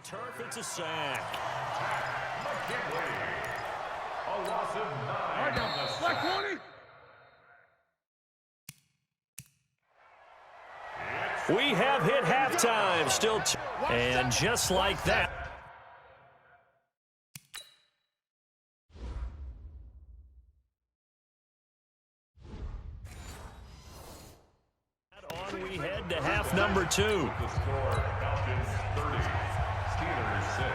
turf, it's a sack. A loss of 9 on the sack. We have hit halftime. Still and just like that. On we head to half number 2. The score, Falcons 30, Steelers 6.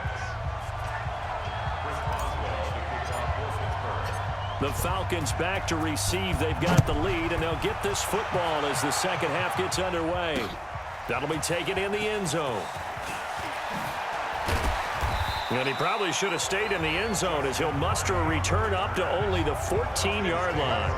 Chris Asswhole to kick off for Pittsburgh. The Falcons back to receive. They've got the lead, and they'll get this football as the second half gets underway. That'll be taken in the end zone. And he probably should have stayed in the end zone as he'll muster a return up to only the 14-yard line.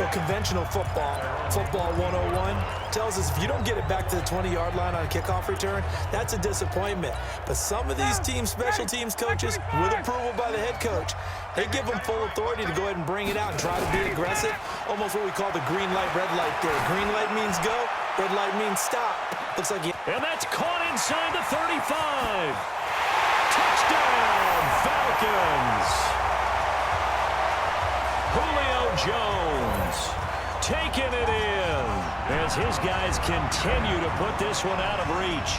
Well, conventional football 101, tells us if you don't get it back to the 20-yard line on a kickoff return, that's a disappointment. But some of these special teams coaches, with approval by the head coach, they give them full authority to go ahead and bring it out and try to be aggressive, almost what we call the green light, red light theory. Green light means go, red light means stop. Looks like and that's caught inside the 35. Touchdown, Falcons. Julio Jones taking it in as his guys continue to put this one out of reach.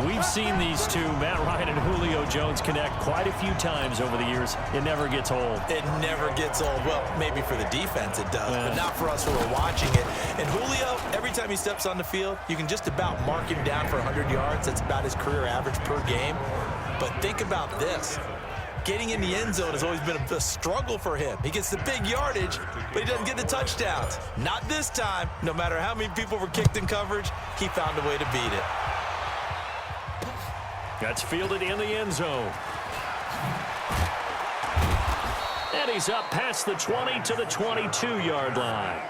We've seen these two, Matt Ryan and Julio Jones, connect quite a few times over the years. It never gets old. It never gets old. Well, maybe for the defense it does, but not for us who are watching it. And Julio, every time he steps on the field, you can just about mark him down for 100 yards. That's about his career average per game. But think about this. Getting in the end zone has always been a struggle for him. He gets the big yardage, but he doesn't get the touchdowns. Not this time. No matter how many people were kicked in coverage, he found a way to beat it. That's fielded in the end zone. And he's up past the 20 to the 22-yard line.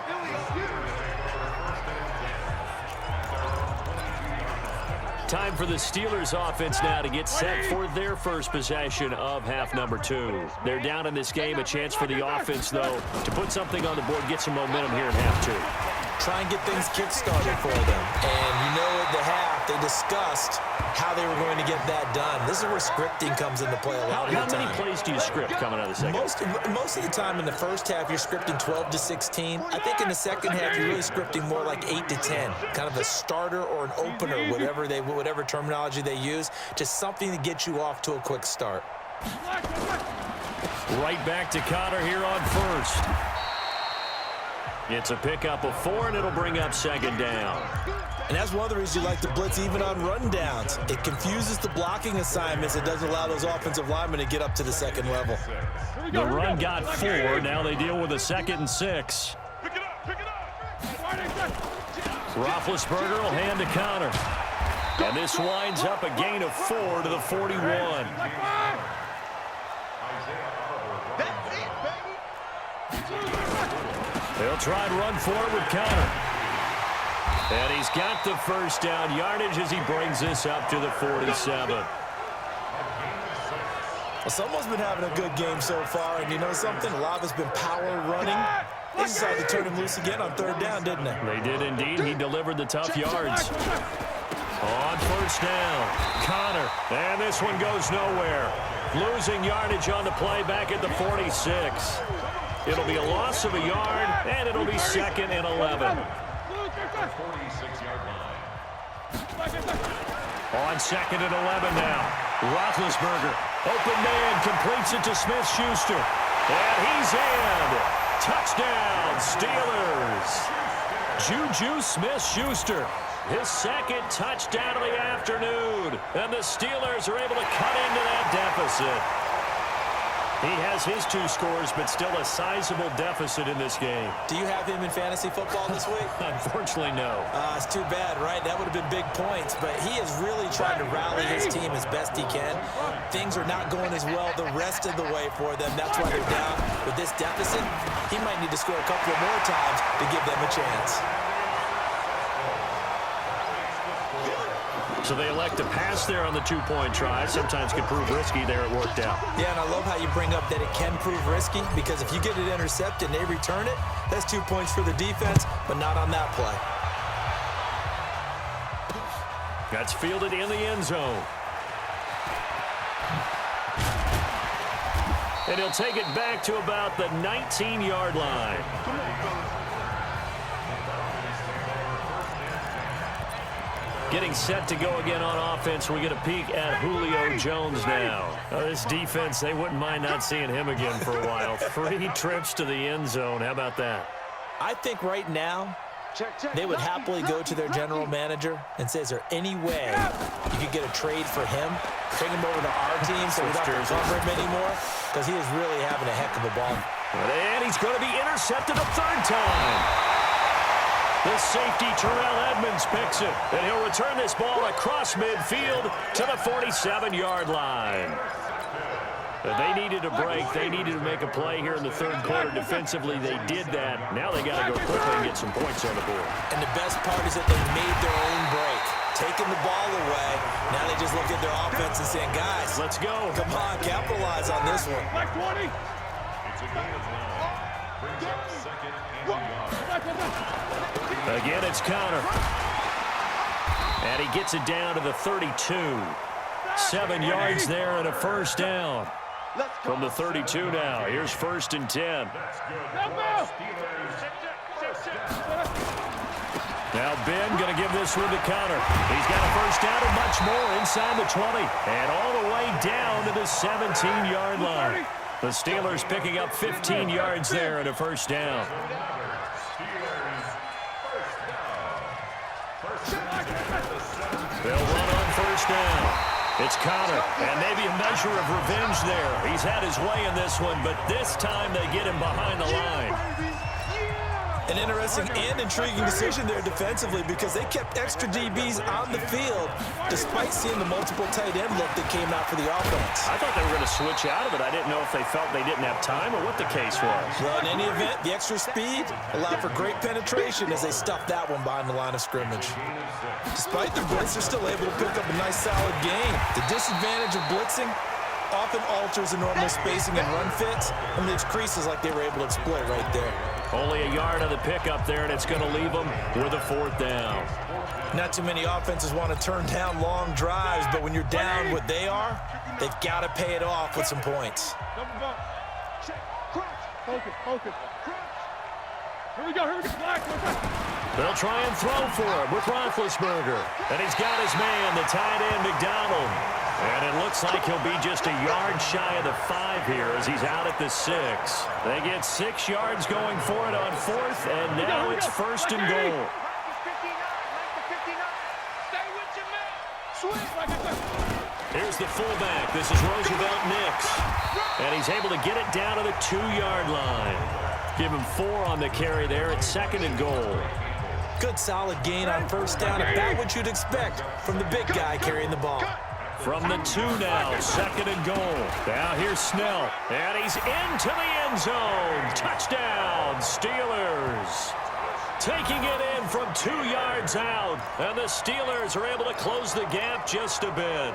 Time for the Steelers offense now to get set for their first possession of half number 2. They're down in this game. A chance for the offense, though, to put something on the board, get some momentum here in half 2. Try and get things kick-started for them. And you know at the half, they discussed how they were going to get that done. This is where scripting comes into play a lot of the time. How many plays do you script coming out of the second? Most of the time in the first half, you're scripting 12 to 16. I think in the second half, you're really scripting more like 8 to 10. Kind of a starter or an opener, whatever terminology they use. Just something to get you off to a quick start. Right back to Connor here on first. It's a pickup of 4, and it'll bring up second down. And that's one of the reasons you like to blitz even on rundowns. It confuses the blocking assignments. It doesn't allow those offensive linemen to get up to the second level. The run got 4. Now they deal with a 2nd and 6. Roethlisberger will hand to Connor. And this winds up a gain of 4 to the 41. They'll try and run forward with Connor. And he's got the first down yardage as he brings this up to the 47. Well, someone's been having a good game so far, and you know something? A lot of it's been power running. They decided to turn him loose again on 3rd down, didn't they? They did indeed. He delivered the tough yards. On first down, Connor. And this one goes nowhere. Losing yardage on the play back at the 46. It'll be a loss of a yard, and it'll be 2nd and 11. On 2nd and 11 now. Roethlisberger, open man, completes it to Smith-Schuster. And he's in. Touchdown, Steelers. Juju Smith-Schuster, his 2nd touchdown of the afternoon. And the Steelers are able to cut into that deficit. He has his 2 scores, but still a sizable deficit in this game. Do you have him in fantasy football this week? Unfortunately, no. It's too bad, right? That would have been big points, but he is really trying to rally his team as best he can. Things are not going as well the rest of the way for them. That's why they're down. With this deficit, he might need to score a couple of more times to give them a chance. So they elect to pass there on the 2-point try. Sometimes can prove risky. There it worked out. Yeah, and I love how you bring up that it can prove risky, because if you get it intercepted and they return it, that's 2 points for the defense, but not on that play. That's fielded in the end zone. And he'll take it back to about the 19-yard line. Getting set to go again on offense. We get a peek at Julio Jones now. This defense, they wouldn't mind not seeing him again for a while. 3 trips to the end zone. How about that? I think right now they would happily go to their general manager and say, is there any way you could get a trade for him? Bring him over to our team so we don't have to cover him anymore? Because he is really having a heck of a ball. And he's going to be intercepted a 3rd time. The safety, Terrell Edmonds, picks it. And he'll return this ball across midfield to the 47-yard line. They needed a break. They needed to make a play here in the 3rd quarter. Defensively, they did that. Now they got to go quickly and get some points on the board. And the best part is that they made their own break. Taking the ball away. Now they just look at their offense and saying, guys, let's go. Come on, capitalize on this one. It's a gain of 9. Brings up 2nd and yard. Again, it's Connor. And he gets it down to the 32. 7 yards there and a 1st down. From the 32 now. Here's 1st and 10. Now Ben going to give this one to Connor. He's got a 1st down and much more inside the 20. And all the way down to the 17-yard line. The Steelers picking up 15 yards there and a 1st down. They'll run on 1st down. It's Connor, and maybe a measure of revenge there. He's had his way in this one, but this time they get him behind the line. An interesting and intriguing decision there defensively because they kept extra DBs on the field despite seeing the multiple tight end look that came out for the offense. I thought they were going to switch out of it. I didn't know if they felt they didn't have time or what the case was. Well, in any event, the extra speed allowed for great penetration as they stuffed that one behind the line of scrimmage. Despite the blitz, they're still able to pick up a nice solid gain. The disadvantage of blitzing often alters the normal spacing and run fits and leaves creases like they were able to exploit right there. Only a yard on the pickup there, and it's going to leave them with a 4th down. Not too many offenses want to turn down long drives, but when you're down what they are, they've got to pay it off with some points. Focus. Here we go. They'll try and throw for him with Roethlisberger. And he's got his man, the tight end, McDonald. And it looks like he'll be just a yard shy of the 5 here as he's out at the 6. They get 6 yards going for it on 4th, and now it's 1st and goal. Here's the fullback. This is Roosevelt Nix. And he's able to get it down to the 2-yard line. Give him 4 on the carry there. It's 2nd and goal. Good solid gain on 1st down, about what you'd expect from the big guy carrying the ball. From the 2 now, 2nd and goal. Now here's Snell, and he's into the end zone. Touchdown, Steelers. Taking it in from 2 yards out, and the Steelers are able to close the gap just a bit.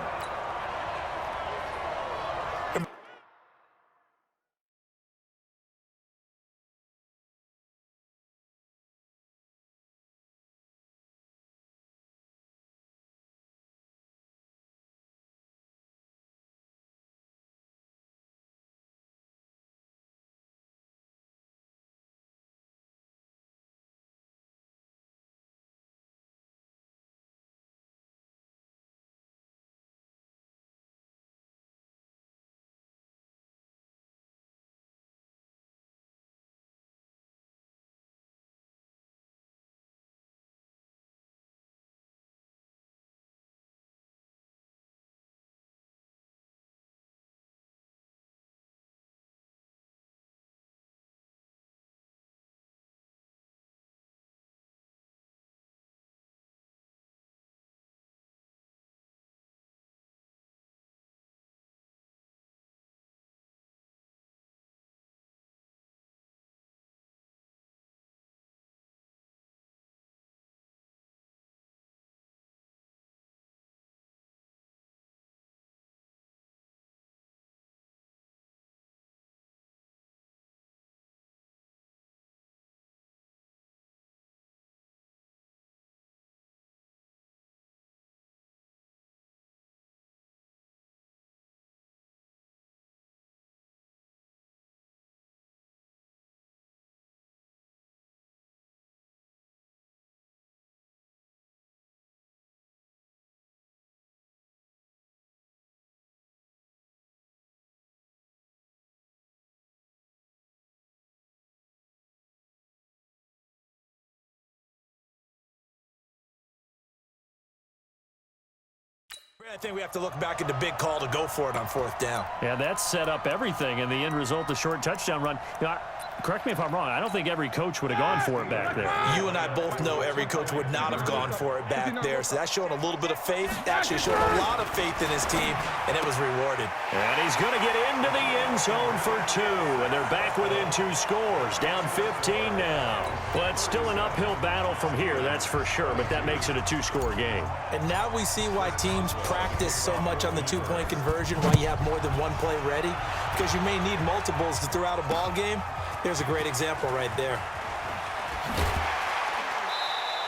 I think we have to look back at the big call to go for it on 4th down. Yeah, that set up everything, and the end result, the short touchdown run. You know, correct me if I'm wrong, I don't think every coach would have gone for it back there. You and I both know every coach would not have gone for it back there, so that's showing a little bit of faith. Actually showing a lot of faith in his team, and it was rewarded. And he's going to get into the end zone for 2, and they're back within 2 scores, down 15 now. But still an uphill battle from here, that's for sure, but that makes it a 2-score game. And now we see why teams practice so much on the 2-point conversion, why you have more than one play ready, because you may need multiples to throw out a ball game. There's a great example right there.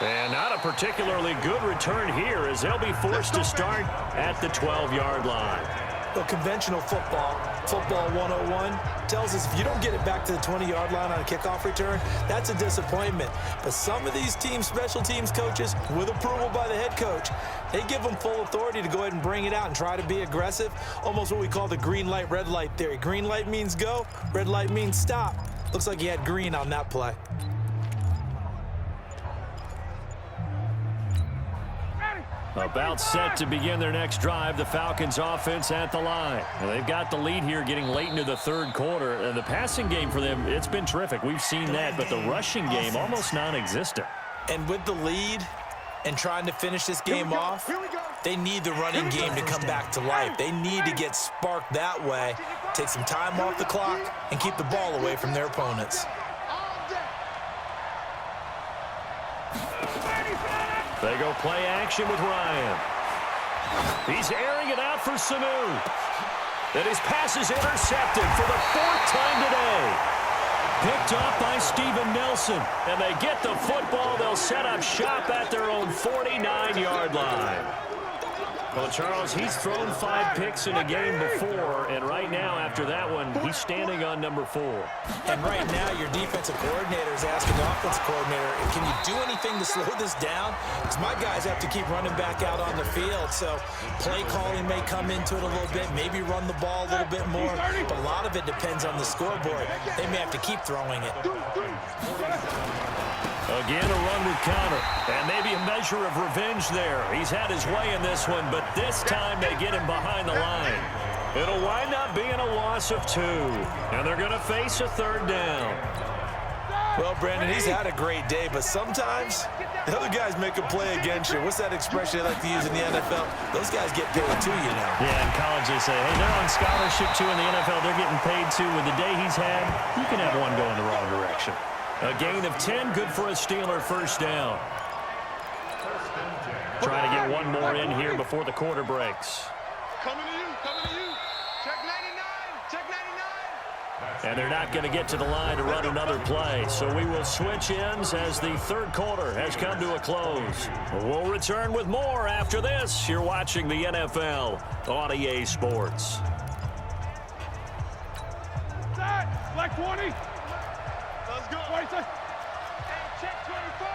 And not a particularly good return here as they'll be forced to start at the 12-yard line. Well, conventional football 101, tells us if you don't get it back to the 20-yard line on a kickoff return, that's a disappointment. But some of these teams, special teams coaches, with approval by the head coach, they give them full authority to go ahead and bring it out and try to be aggressive, almost what we call the green light, red light theory. Green light means go, red light means stop. Looks like he had green on that play. About set to begin their next drive, the Falcons offense at the line. And they've got the lead here getting late into the 3rd quarter. And the passing game for them, it's been terrific. We've seen that, but the rushing game almost non-existent. And with the lead and trying to finish this game off, they need the running game to come back to life. They need to get sparked that way, take some time off the clock, and keep the ball away from their opponents. They go play action with Ryan. He's airing it out for Sanu. And his pass is intercepted for the 4th time today. Picked up by Steven Nelson. And they get the football. They'll set up shop at their own 49-yard line. Well, Charles, he's thrown 5 picks in a game before, and right now, after that one, he's standing on number 4. And right now, your defensive coordinator is asking the offensive coordinator, can you do anything to slow this down? Because my guys have to keep running back out on the field, so play calling may come into it a little bit, maybe run the ball a little bit more, but a lot of it depends on the scoreboard. They may have to keep throwing it. Again, a run with Connor, and maybe a measure of revenge there. He's had his way in this one, but this time they get him behind the line. It'll wind up being a loss of 2, and they're going to face a 3rd down. Well, Brandon, he's had a great day, but sometimes the other guys make a play against you. What's that expression they like to use in the NFL? Those guys get paid too, you know. Yeah, in college they say, hey, they're on scholarship too. In the NFL, they're getting paid too. With the day he's had, you can have one going the wrong direction. A gain of 10, good for a Steeler 1st down. Trying to get one more in here before the quarter breaks. Coming to you, coming to you. Check 99, check 99. And they're not going to get to the line to run another play. So we will switch ends as the 3rd quarter has come to a close. We'll return with more after this. You're watching the NFL on EA Sports. Black 20. Let's go. Hey, check 24.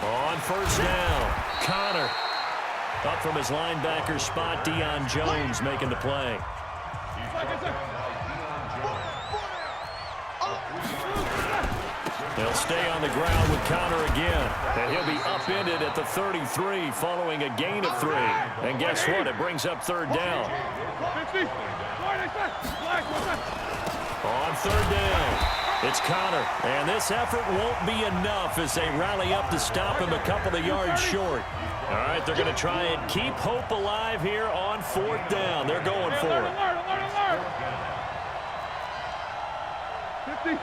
On 1st down, Connor. Up from his linebacker spot, Deion Jones making the play. They'll stay on the ground with Connor again. And he'll be upended at the 33 following a gain of 3. And guess what? It brings up 3rd down. On 3rd down, it's Connor. And this effort won't be enough as they rally up to stop him a couple of yards short. All right, they're going to try and keep hope alive here on 4th down. They're going for it. 50. 36.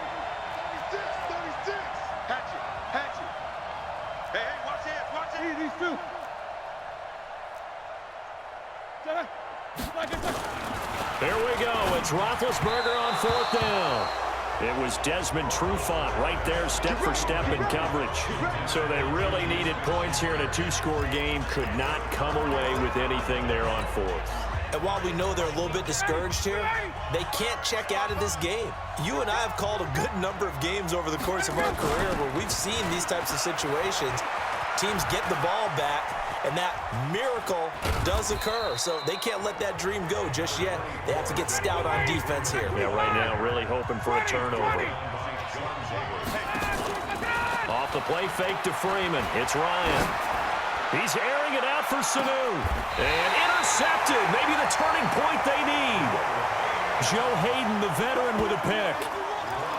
Hatchet. Hey, watch hands. These 2. There we go. It's Roethlisberger on 4th down. It was Desmond Trufant right there, step for step in coverage. So they really needed points here in a 2-score game. Could not come away with anything there on 4th. And while we know they're a little bit discouraged here, they can't check out of this game. You and I have called a good number of games over the course of our career where we've seen these types of situations. Teams get the ball back, and that miracle does occur. So they can't let that dream go just yet. They have to get stout on defense here. Yeah, right now really hoping for a turnover. Off the play fake to Freeman. It's Ryan. He's airing it out for Sanu. And intercepted. Maybe the turning point they need. Joe Hayden, the veteran, with a pick.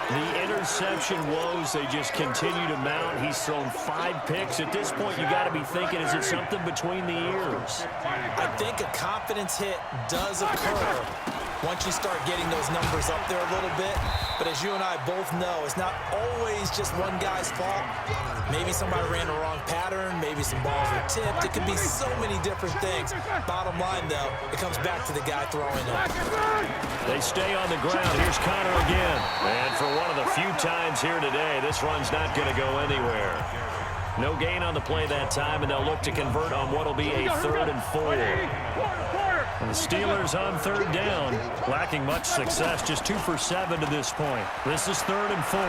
The interception woes, they just continue to mount. He's thrown 5 picks. At this point, you got to be thinking, is it something between the ears? I think a confidence hit does occur once you start getting those numbers up there a little bit. But as you and I both know, it's not always just one guy's fault. Maybe somebody ran the wrong pattern. Maybe some balls were tipped. It could be so many different things. Bottom line, though, it comes back to the guy throwing it. They stay on the ground. Here's Connor again. And for one of the few times here today, this run's not going to go anywhere. No gain on the play that time, and they'll look to convert on what will be a 3rd and 4. And the Steelers on 3rd down, lacking much success, just 2 for 7 to this point. This is 3rd and 4.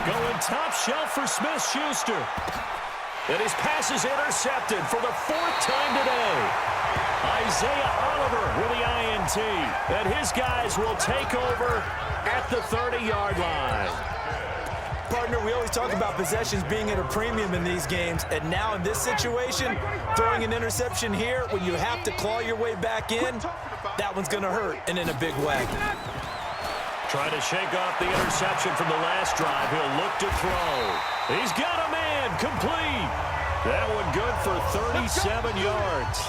Going top shelf for Smith-Schuster. And his pass is intercepted for the 4th time today. Isaiah Oliver with the INT. And his guys will take over at the 30-yard line. Partner, we always talk about possessions being at a premium in these games, and now in this situation, throwing an interception here when you have to claw your way back in, that one's going to hurt, and in a big way. Trying to shake off the interception from the last drive. He'll look to throw. He's got a man, complete. That one good for 37 yards.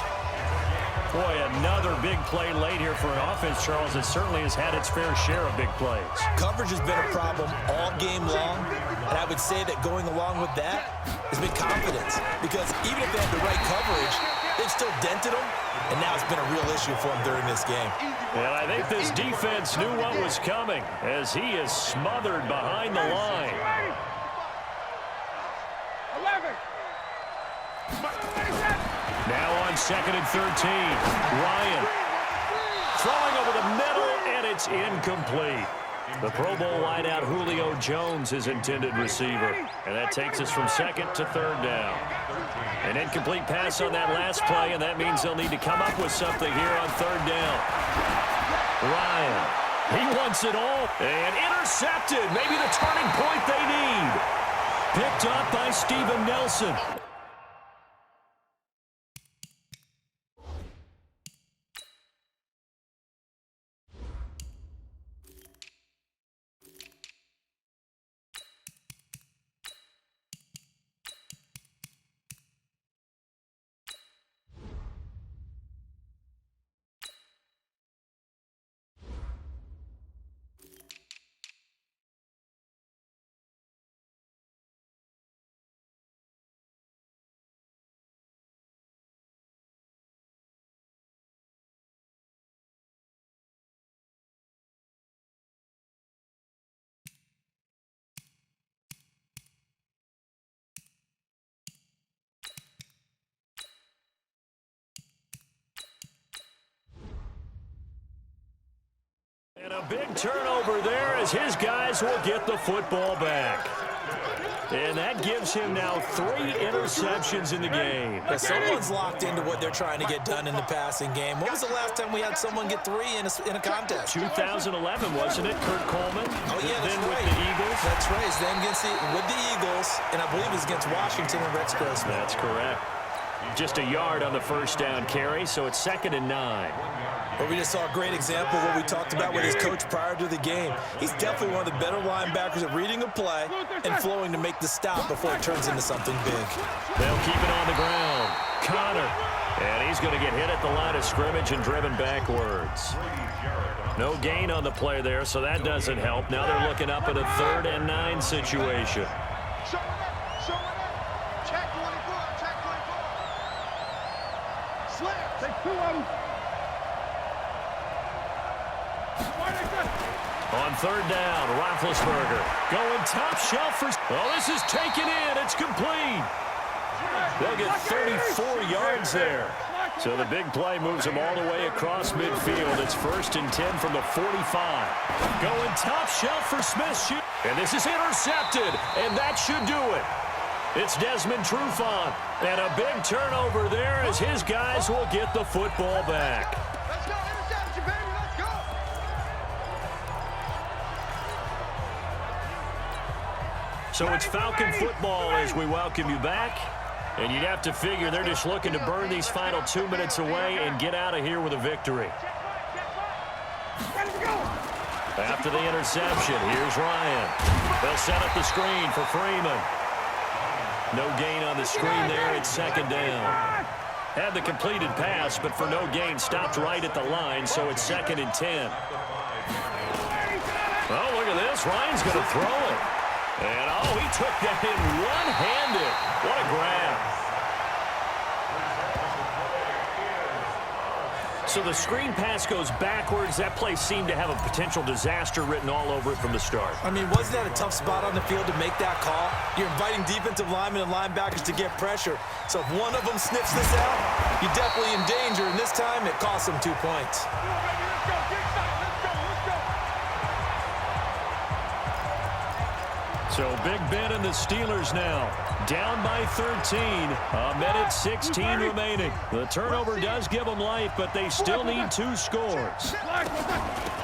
Boy, another big play late here for an offense, Charles, that certainly has had its fair share of big plays. Coverage has been a problem all game long, and I would say that going along with that has been confidence, because even if they had the right coverage, they've still dented them, and now it's been a real issue for them during this game. And I think this defense knew what was coming as he is smothered behind the line. 11. Now on 2nd and 13, Ryan throwing over the middle, and it's incomplete. The Pro Bowl wideout Julio Jones, his intended receiver. And that takes us from 2nd to 3rd down. An incomplete pass on that last play, and that means they'll need to come up with something here on 3rd down. Ryan, he wants it all, and intercepted. Maybe the turning point they need. Picked up by Steven Nelson. And a big turnover there as his guys will get the football back. And that gives him now 3 interceptions in the game. But someone's locked into what they're trying to get done in the passing game. When was the last time we had someone get 3 in a contest? 2011, wasn't it, Kurt Coleman? Oh, yeah, that's then right. with the Eagles. That's right. It's then with the Eagles, and I believe it was against Washington and Rex Grossman. That's correct. Just a yard on the 1st down carry, so it's 2nd and 9. But we just saw a great example of what we talked about with his coach prior to the game. He's definitely one of the better linebackers at reading a play and flowing to make the stop before it turns into something big. They'll keep it on the ground. Connor. And he's going to get hit at the line of scrimmage and driven backwards. No gain on the play there, so that doesn't help. Now they're looking up at a 3rd and 9 situation. Check 24, check 24. Slip, take 2 of them. On 3rd down, Roethlisberger going top shelf for... Oh, this is taken in. It's complete. They'll get 34 yards there. So the big play moves them all the way across midfield. It's 1st and 10 from the 45. Going top shelf for Smith. And this is intercepted, and that should do it. It's Desmond Trufant. And a big turnover there as his guys will get the football back. Let's go, interception, baby, let's go. So it's Falcon football as we welcome you back. And you'd have to figure they're just looking to burn these final 2 minutes away and get out of here with a victory. After the interception, here's Ryan. They'll set up the screen for Freeman. No gain on the screen there. It's second down. Had the completed pass, but for no gain, stopped right at the line, so it's 2nd and 10. Oh, look at this. Ryan's going to throw it. And, oh, he took that in one-handed. What a grab. So the screen pass goes backwards. That play seemed to have a potential disaster written all over it from the start. I mean, wasn't that a tough spot on the field to make that call? You're inviting defensive linemen and linebackers to get pressure. So if one of them sniffs this out, you're definitely in danger. And this time, it cost them 2 points. So Big Ben and the Steelers now down by 13. A minute 16 remaining. The turnover does give them life, but they still need 2 scores.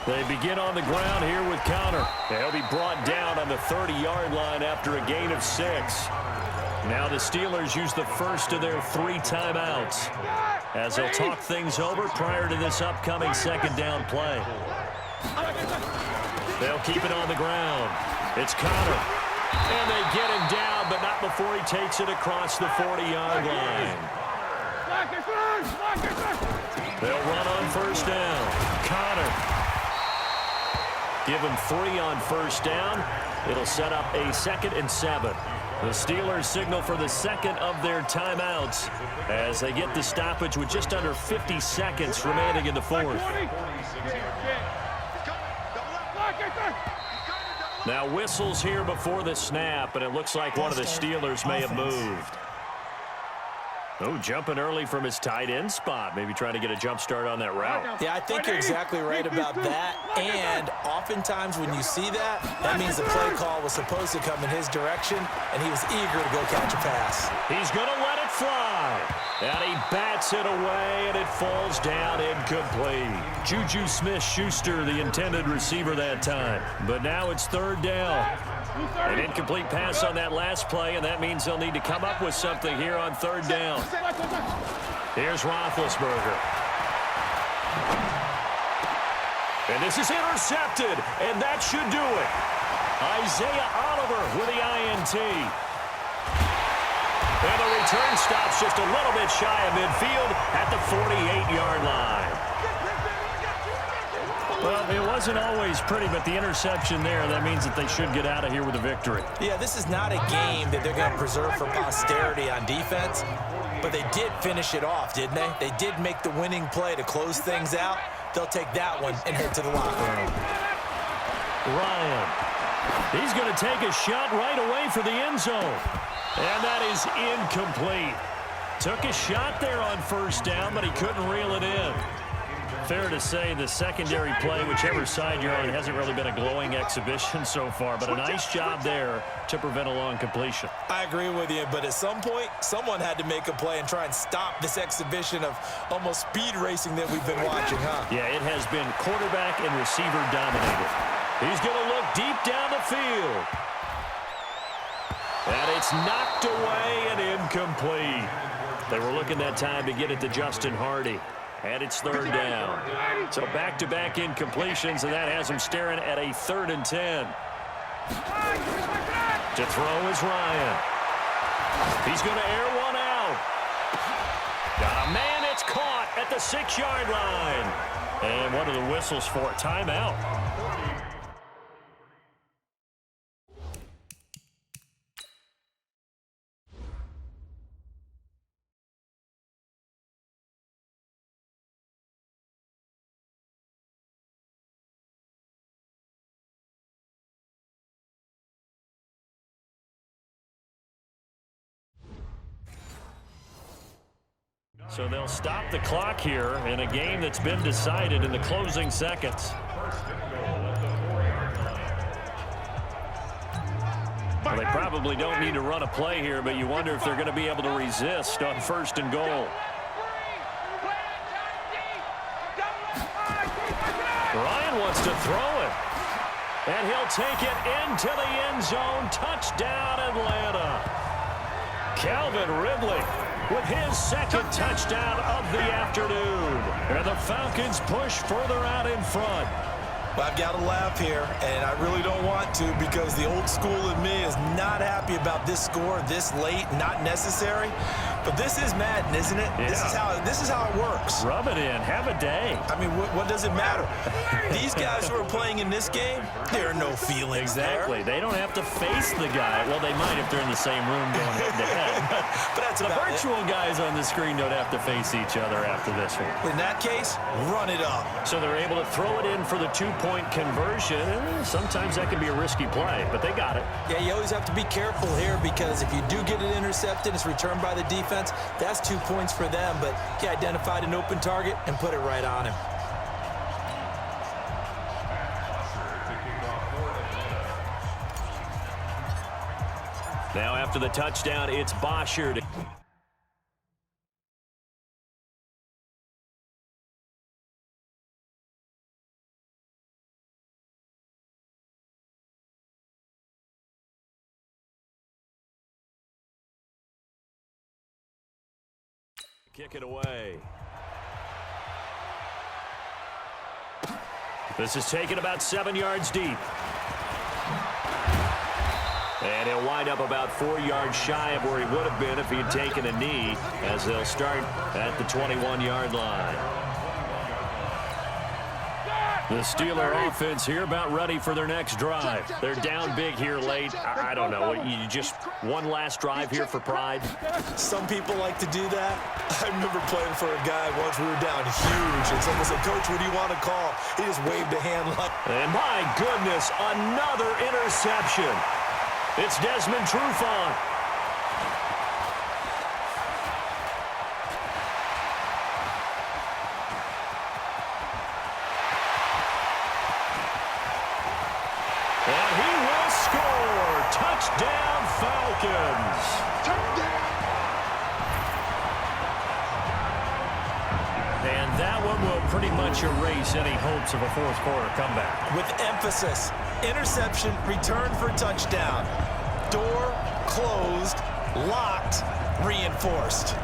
They begin on the ground here with Connor. They'll be brought down on the 30-yard line after a gain of 6. Now the Steelers use the first of their 3 timeouts as they'll talk things over prior to this upcoming second down play. They'll keep it on the ground. It's Connor. And they get him down, but not before he takes it across the 40-yard line. They'll run on first down. Connor. Give him 3 on first down. It'll set up a 2nd and 7. The Steelers signal for the second of their timeouts as they get the stoppage with just under 50 seconds remaining in the fourth. Now whistles here before the snap, and it looks like one of the Steelers may have moved. Oh, jumping early from his tight end spot. Maybe trying to get a jump start on that route. Yeah, I think you're exactly right about that. And oftentimes when you see that, that means the play call was supposed to come in his direction, and he was eager to go catch a pass. He's going to let it fly. And he bats it away, and it falls down incomplete. Juju Smith-Schuster, the intended receiver that time. But now it's 3rd down. An incomplete pass on that last play, and that means they'll need to come up with something here on 3rd down. Here's Roethlisberger. And this is intercepted, and that should do it. Isaiah Oliver with the INT. And the return stops just a little bit shy of midfield at the 48-yard line. Well, it wasn't always pretty, but the interception there, that means that they should get out of here with a victory. Yeah, this is not a game that they're going to preserve for posterity on defense, but they did finish it off, didn't they? They did make the winning play to close things out. They'll take that one and head to the locker room. Ryan. He's going to take a shot right away for the end zone. And that is incomplete. Took a shot there on first down, but he couldn't reel it in. Fair to say the secondary play, whichever side you're on, hasn't really been a glowing exhibition so far, but a nice job there to prevent a long completion. I agree with you, but at some point, someone had to make a play and try and stop this exhibition of almost speed racing that we've been watching, huh? Yeah, it has been quarterback and receiver dominated. He's going to look deep down the field. And it's knocked away and incomplete. They were looking that time to get it to Justin Hardy. And it's 3rd down. So back-to-back incompletions, and that has him staring at a 3rd and 10. To throw is Ryan. He's going to air one out. Got a man, it's caught at the 6-yard line. And one of the whistles for a timeout. So they'll stop the clock here in a game that's been decided in the closing seconds. Well, they probably don't need to run a play here, but you wonder if they're going to be able to resist on 1st and goal. Ryan wants to throw it. And he'll take it into the end zone. Touchdown, Atlanta. Calvin Ridley with his second touchdown of the afternoon. And the Falcons push further out in front. Well, I've got to laugh here, and I really don't want to because the old school in me is not happy about this score this late, not necessary. But this is Madden, isn't it? Yeah. This is how it works. Rub it in. Have a day. I mean, what does it matter? These guys who are playing in this game, there are no feelings Exactly. there. They don't have to face the guy. Well, they might if they're in the same room going head-to-head. But that's The about virtual guys on the screen don't have to face each other after this one. it. In that case, run it up. So they're able to throw it in for the two-point conversion. And sometimes that can be a risky play, but they got it. Yeah, you always have to be careful here because if you do get it intercepted, it's returned by the defense. That's 2 points for them, but he identified an open target and put it right on him. Now after the touchdown, it's Boschard. Kick it away. This is taken about 7 yards deep. And he'll wind up about 4 yards shy of where he would have been if he had taken a knee, as they'll start at the 21-yard line. The Steeler offense here about ready for their next drive. They're down big here late. I don't know. You just one last drive here for pride? Some people like to do that. I remember playing for a guy once. We were down huge, and someone said, "Coach, what do you want to call?" He just waved a hand like... And my goodness, another interception. It's Desmond Trufant. And he will score. Touchdown, Falcons. And that one will pretty much erase any hopes of a fourth quarter comeback. With emphasis, interception, return for touchdown. Door closed, locked, reinforced.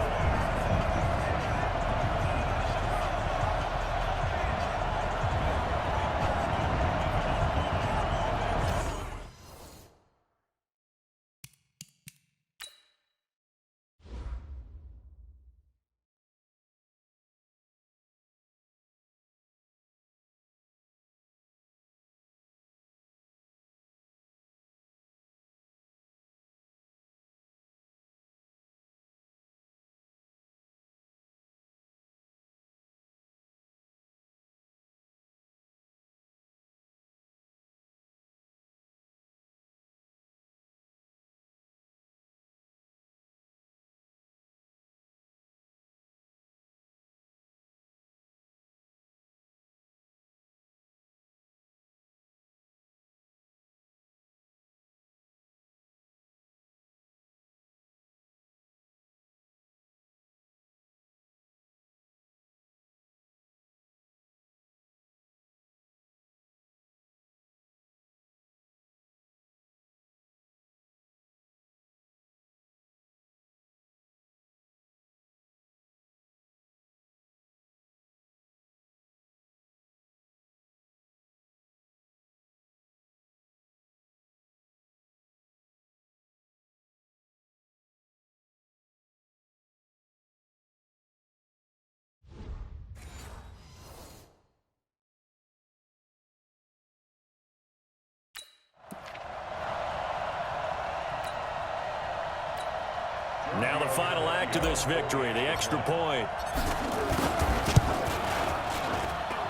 Now the final act of this victory, the extra point.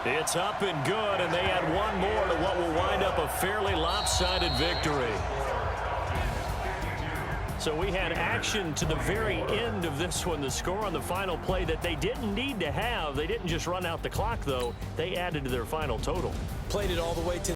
It's up and good, and they add one more to what will wind up a fairly lopsided victory. So we had action to the very end of this one, the score on the final play that they didn't need to have. They didn't just run out the clock, though. They added to their final total. Played it all the way to